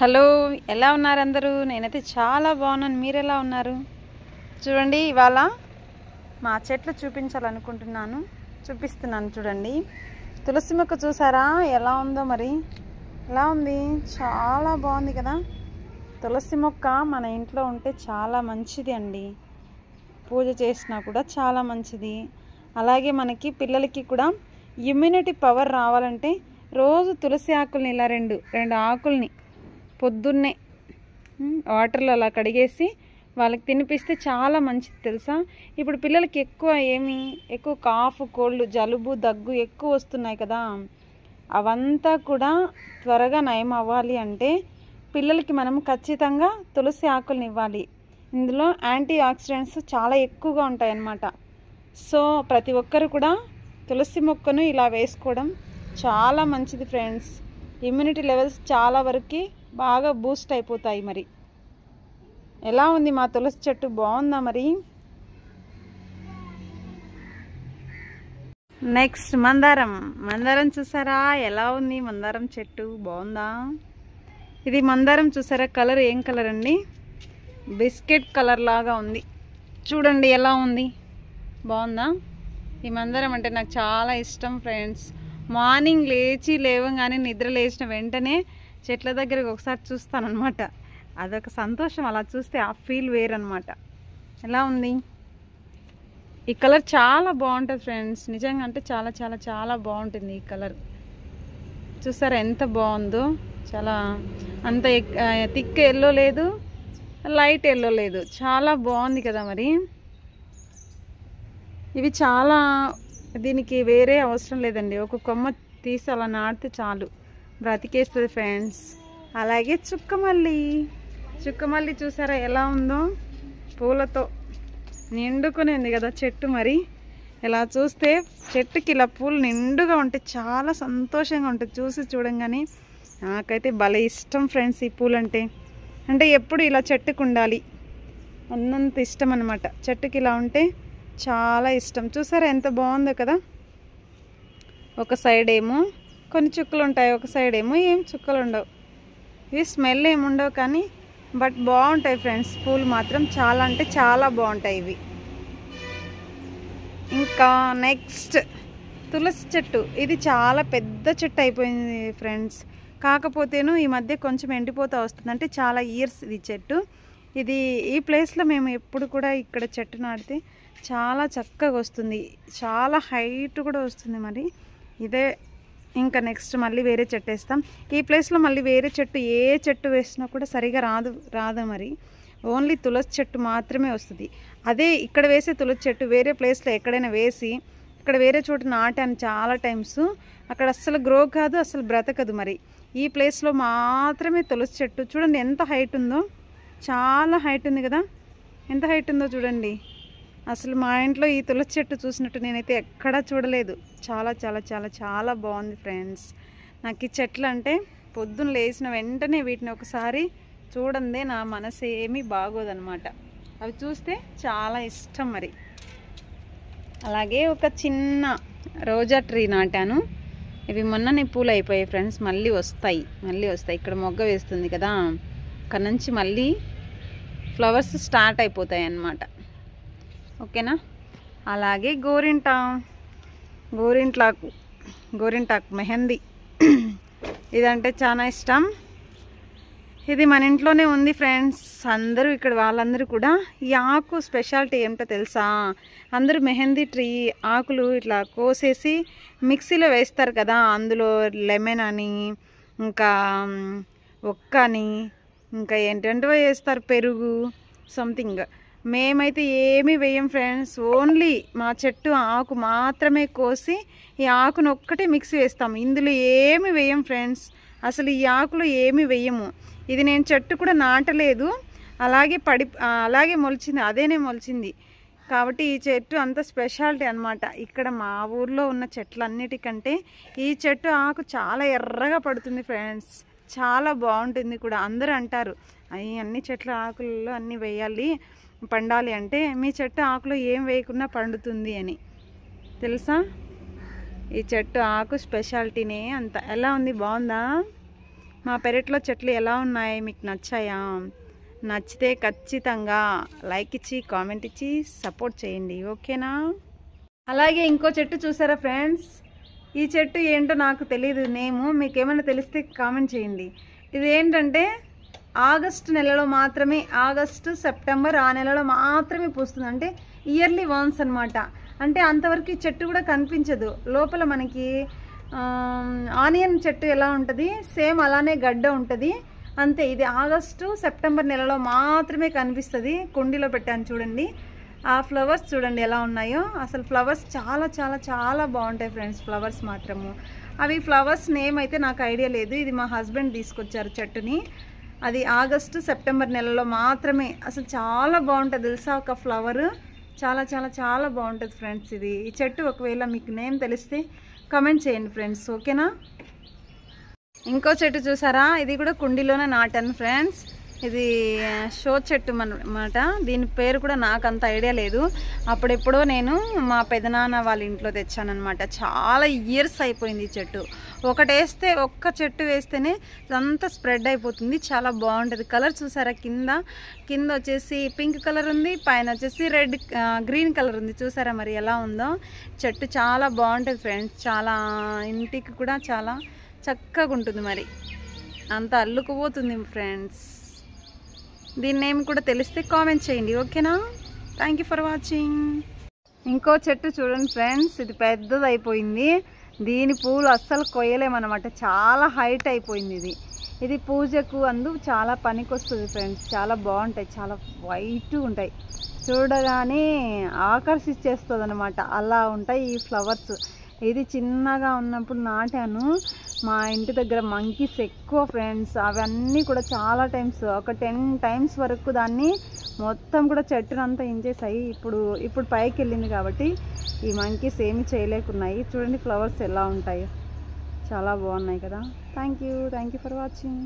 Hello, ఎలా ఉన్నారు అందరూ? నేనైతే చాలా బాగున్నాను. మీరు ఎలా ఉన్నారు? చూడండి, ఇవాళ మా చెట్లు చూపిస్తున్నాను. చూడండి, తులసి మొక్క చూసారా ఎలా ఉందో? మరి ఎలా ఉంది? చాలా బాగుంది కదా. తులసి మొక్క మన ఇంట్లో ఉంటే చాలా మంచిది అండి. పూజ చేసినా కూడా చాలా మంచిది. అలాగే మనకి పిల్లలకి కూడా ఇమ్యూనిటీ పవర్ రావాలంటే రోజు తులసి ఆకుల్ని ఇలా రెండు ఆకుల్ని పొద్దున్నే వాటర్లో అలా కడిగేసి వాళ్ళకి తినిపిస్తే చాలా మంచిది తెలుసా. ఇప్పుడు పిల్లలకి ఎక్కువ కాఫ్, కోల్డ్, జలుబు, దగ్గు ఎక్కువ వస్తున్నాయి కదా. అవంతా కూడా త్వరగా నయం అవ్వాలి అంటే పిల్లలకి మనం ఖచ్చితంగా తులసి ఆకుల్ని ఇవ్వాలి. ఇందులో యాంటీ ఆక్సిడెంట్స్ చాలా ఎక్కువగా ఉంటాయి అన్నమాట. సో ప్రతి ఒక్కరు కూడా తులసి మొక్కను ఇలా వేసుకోవడం చాలా మంచిది ఫ్రెండ్స్. ఇమ్యూనిటీ లెవెల్స్ చాలా వరకు బాగా బూస్ట్ అయిపోతాయి. మరి ఎలా ఉంది మా తులసి చెట్టు? బాగుందా? మరి నెక్స్ట్ మందారం చూసారా ఎలా ఉంది? మందారం చెట్టు బాగుందా? ఇది మందారం చూసారా? కలర్ ఏం కలర్ అండి? బిస్కెట్ కలర్ లాగా ఉంది. చూడండి ఎలా ఉంది, బాగుందా? ఈ మందారం అంటే నాకు చాలా ఇష్టం ఫ్రెండ్స్. మార్నింగ్ లేవగానే నిద్ర లేచిన వెంటనే చెట్ల దగ్గరకు ఒకసారి చూస్తానన్నమాట. అదొక సంతోషం, అలా చూస్తే ఆ ఫీల్ వేరనమాట. ఎలా ఉంది? ఈ కలర్ చాలా బాగుంటుంది ఫ్రెండ్స్, నిజంగా అంటే చాలా చాలా చాలా బాగుంటుంది ఈ కలర్. చూసారా ఎంత బాగుందో? చాలా అంత థిక్ ఎల్లో లేదు, లైట్ ఎల్లో లేదు, చాలా బాగుంది కదా. మరి ఇవి చాలా, దీనికి వేరే అవసరం లేదండి. ఒక కొమ్మ తీసి అలా నాటితే చాలు, బ్రతికేస్తుంది ఫ్రెండ్స్. అలాగే చుక్కమల్లి చూసారా ఎలా ఉందో? పూలతో నిండుకొని ఉంది కదా చెట్టు. మరి ఇలా చూస్తే చెట్టుకి ఇలా పూలు నిండుగా ఉంటే చాలా సంతోషంగా ఉంటుంది చూడంగానే. నాకైతే భలే ఇష్టం ఫ్రెండ్స్ ఈ పూలంటే. అంటే ఎప్పుడు ఇలా చెట్టుకు ఉండాలి అన్నంత ఇష్టం అన్నమాట. చెట్టుకి ఇలా ఉంటే చాలా ఇష్టం. చూసారా ఎంత బాగుందో కదా. ఒక సైడ్ ఏమో కొన్ని చుక్కలు ఉంటాయి, ఒక సైడ్ ఏమో ఏం చుక్కలు ఉండవు. ఇవి స్మెల్ ఏముండవు కానీ బట్ బాగుంటాయి ఫ్రెండ్స్. పూలు మాత్రం చాలా అంటే చాలా బాగుంటాయి ఇవి. ఇంకా నెక్స్ట్ తులసి చెట్టు. ఇది చాలా పెద్ద చెట్టు అయిపోయింది ఫ్రెండ్స్. కాకపోతేను ఈ మధ్య కొంచెం ఎండిపోతూ వస్తుంది. అంటే చాలా ఇయర్స్ ఇది చెట్టు. ఈ ప్లేస్లో మేము ఎప్పుడు కూడా ఇక్కడ చెట్టు నాటితే చాలా చక్కగా వస్తుంది, చాలా హైట్ కూడా వస్తుంది. మరి ఇదే ఇంకా నెక్స్ట్ మళ్ళీ వేరే చెట్టు వేస్తాం. ఈ ప్లేస్లో మళ్ళీ వేరే చెట్టు ఏ చెట్టు వేసినా కూడా సరిగా రాదు. మరి ఓన్లీ తులసి చెట్టు మాత్రమే వస్తుంది. అదే ఇక్కడ వేసే తులసి చెట్టు వేరే ప్లేస్లో ఎక్కడైనా వేసి ఇక్కడ వేరే చోట నాటాను చాలా టైమ్స్, అక్కడ అస్సలు గ్రో కాదు, అసలు బ్రతకదు. మరి ఈ ప్లేస్లో మాత్రమే తులసి చెట్టు. చూడండి ఎంత హైట్ ఉందో, చాలా హైట్ ఉంది కదా. ఎంత హైట్ ఉందో చూడండి. అసలు మా ఇంట్లో ఈ తులసి చెట్టు చూసినట్టు నేనైతే ఎక్కడా చూడలేదు. చాలా చాలా చాలా చాలా బాగుంది ఫ్రెండ్స్. నాకు ఈ చెట్లు అంటే పొద్దున్న లేచిన వెంటనే వీటిని ఒకసారి చూడందే నా మనసు ఏమీ బాగోదన్నమాట. అవి చూస్తే చాలా ఇష్టం. మరి అలాగే ఒక చిన్న రోజా ట్రీ నాటాను. ఇవి మొన్ననే పూలు అయిపోయాయి ఫ్రెండ్స్. మళ్ళీ వస్తాయి. ఇక్కడ మొగ్గ వేస్తుంది కదా, అక్కడ నుంచి మళ్ళీ ఫ్లవర్స్ స్టార్ట్ అయిపోతాయి అన్నమాట. ఓకేనా. అలాగే గోరింటాకు మెహందీ ఇదంటే చాలా ఇష్టం. ఇది మన ఇంట్లోనే ఉంది ఫ్రెండ్స్. ఇక్కడ వాళ్ళందరూ కూడా ఈ ఆకు స్పెషాలిటీ ఏమిటో తెలుసా? అందరూ మెహందీ ట్రీ ఆకులు ఇట్లా కోసేసి మిక్సీలో వేస్తారు కదా. అందులో లెమన్ అని, ఇంకా ఒక్క అని, ఇంకా ఏంటంటే వేస్తారు, పెరుగు సంథింగ్. మేమైతే ఏమీ వేయం ఫ్రెండ్స్. ఓన్లీ మా చెట్టు ఆకు మాత్రమే కోసి ఈ ఆకును ఒక్కటే మిక్సీ వేస్తాము. ఇందులో ఏమి వేయం ఫ్రెండ్స్. అసలు ఈ ఆకులు ఏమి వేయము. ఇది నేను చెట్టు కూడా నాటలేదు, అలాగే మొలిచింది. కాబట్టి ఈ చెట్టు అంత స్పెషాలిటీ అన్నమాట. ఇక్కడ మా ఊర్లో ఉన్న చెట్లన్నిటికంటే ఈ చెట్టు ఆకు చాలా ఎర్రగా పడుతుంది ఫ్రెండ్స్. చాలా బాగుంటుంది కూడా. అందరూ అంటారు అన్ని చెట్ల ఆకులలో అన్నీ వేయాలి, పండాలి అంటే మీ చెట్టు ఆకులో ఏం వేయకుండా పండుతుంది అని. తెలుసా? ఈ చెట్టు ఆకు స్పెషాలిటీనే అంత. ఎలా ఉంది? బాగుందా? మా పెరట్లో చెట్లు ఎలా ఉన్నాయి, మీకు నచ్చాయా? నచ్చితే ఖచ్చితంగా లైక్ ఇచ్చి కామెంట్ ఇచ్చి సపోర్ట్ చేయండి, ఓకేనా? అలాగే ఇంకో చెట్టు చూసారా ఫ్రెండ్స్, ఈ చెట్టు ఏంటో నాకు తెలియదు నేము, మీకు ఏమైనా తెలిస్తే కామెంట్ చేయండి. ఇది ఏంటంటే ఆగస్టు నెలలో మాత్రమే, ఆగస్టు సెప్టెంబర్ ఆ నెలలో మాత్రమే పూస్తుంది. అంటే ఇయర్లీ వన్స్ అనమాట. అంటే అంతవరకు ఈ చెట్టు కూడా కనిపించదు. లోపల మనకి ఆనియన్ చెట్టు ఎలా ఉంటుంది సేమ్ అలానే గడ్డ ఉంటుంది అంతే. ఇది ఆగస్టు సెప్టెంబర్ నెలలో మాత్రమే కనిపిస్తుంది. కుండీలో పెట్టాను చూడండి, ఆ ఫ్లవర్స్ చూడండి ఎలా ఉన్నాయో. అసలు ఫ్లవర్స్ చాలా చాలా చాలా బాగుంటాయి ఫ్రెండ్స్, ఫ్లవర్స్ మాత్రము. అవి ఫ్లవర్స్ నేమ్ అయితే నాకు ఐడియా లేదు, ఇది మా హస్బెండ్ తీసుకొచ్చారు చెట్టుని. అది ఆగస్టు సెప్టెంబర్ నెలలో మాత్రమే. అసలు చాలా బాగుంటుంది తెలుసా ఒక ఫ్లవర్, చాలా చాలా చాలా బాగుంటుంది ఫ్రెండ్స్ ఇది. ఈ చెట్టు ఒకవేళ మీకు నేమ్ తెలిస్తే కమెంట్ చేయండి ఫ్రెండ్స్, ఓకేనా? ఇంకో చెట్టు చూసారా, ఇది కూడా కుండీలోనే నాటాను ఫ్రెండ్స్. ఇది షో చెట్టు అన్నమాట. దీని పేరు కూడా నాకు అంత ఐడియా లేదు. అప్పుడెప్పుడో నేను మా పెదనాన్న వాళ్ళ ఇంట్లో తెచ్చానమాట. చాలా ఇయర్స్ అయిపోయింది ఈ చెట్టు. ఒక్క చెట్టు వేస్తేనే అంతా స్ప్రెడ్ అయిపోతుంది, చాలా బాగుంటుంది. కలర్ చూసారా, కింద వచ్చేసి పింక్ కలర్ ఉంది, పైన వచ్చేసి గ్రీన్ కలర్ ఉంది. చూసారా మరి ఎలా ఉందో. చెట్టు చాలా బాగుంటుంది ఫ్రెండ్స్, చాలా ఇంటికి కూడా చాలా చక్కగా ఉంటుంది. మరి అంత అల్లుకుపోతుంది ఫ్రెండ్స్. దీని నేమ్ కూడా తెలిస్తే కామెంట్ చేయండి, ఓకేనా? Thank you for watching. ఇంకో చెట్టు చూడండి ఫ్రెండ్స్, ఇది పెద్దది అయిపోయింది. దీని పూలు అస్సలు కొయ్యలేమన్నమాట, చాలా హైట్ అయిపోయింది. ఇది పూజకు చాలా పనికొస్తుంది ఫ్రెండ్స్. చాలా బాగుంటాయి, చాలా వైట్గా ఉంటాయి, చూడగానే ఆకర్షించేస్తుంది అనమాట. అలా ఉంటాయి ఈ ఫ్లవర్స్. ఇది చిన్నగా ఉన్నప్పుడు నాటాను. మా ఇంటి దగ్గర మంకీస్ ఎక్కువ ఫ్రెండ్స్, అవన్నీ కూడా చాలా టైమ్స్, ఒక 10 times వరకు దాన్ని మొత్తం కూడా చెట్టునంతా ఇంచేసాయి. ఇప్పుడు పైకి వెళ్ళింది కాబట్టి ఈ మంకీస్ ఏమి చేయలేకున్నాయి. చూడండి ఫ్లవర్స్ ఎలా ఉంటాయో, చాలా బాగున్నాయి కదా. Thank you for watching.